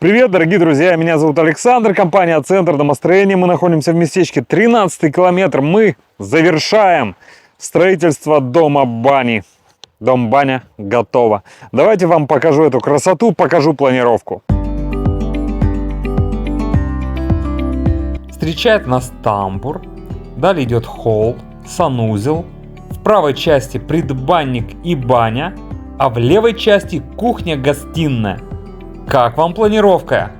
Привет, дорогие друзья, меня зовут Александр, компания «Центр домостроения». Мы находимся в местечке 13-й километр. Мы завершаем строительство дома-бани. Дом-баня готова. Давайте вам покажу эту красоту, покажу планировку. Встречает нас тамбур, далее идет холл, санузел, в правой части предбанник и баня, а в левой части кухня-гостиная. Как вам планировка?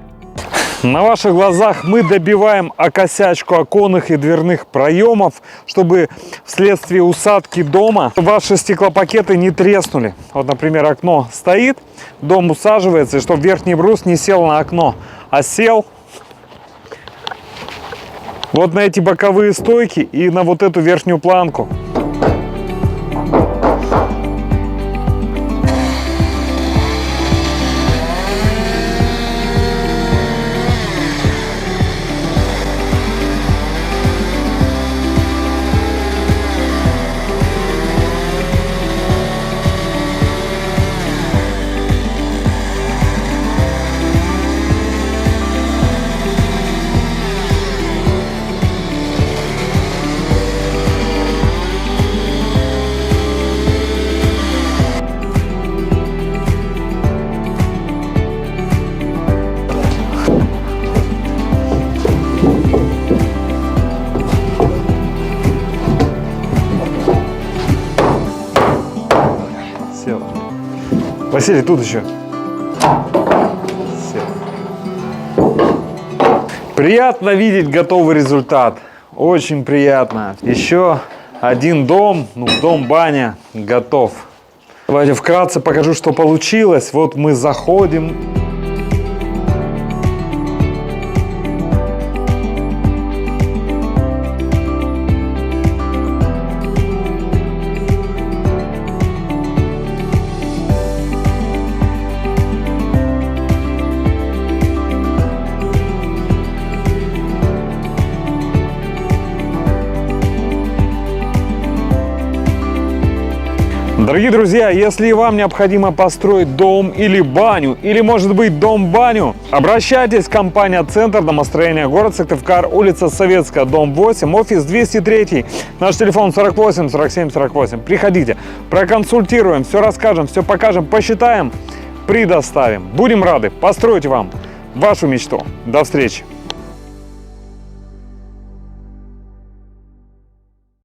На ваших глазах мы добиваем окосячку оконных и дверных проемов, чтобы вследствие усадки дома ваши стеклопакеты не треснули. Вот, например, окно стоит, дом усаживается, и чтобы верхний брус не сел на окно, а сел вот на эти боковые стойки и на вот эту верхнюю планку. Василий, тут еще. Приятно видеть готовый результат. Очень приятно. Еще один дом, дом-баня готов. Давайте вкратце покажу, что получилось. Вот мы заходим. Дорогие друзья, если вам необходимо построить дом или баню, или может быть дом-баню, обращайтесь в компанию «Центр домостроения», город Сыктывкар, улица Советская, дом 8, офис 203, наш телефон 48 47 48. Приходите, проконсультируем, все расскажем, все покажем, посчитаем, предоставим. Будем рады построить вам вашу мечту. До встречи!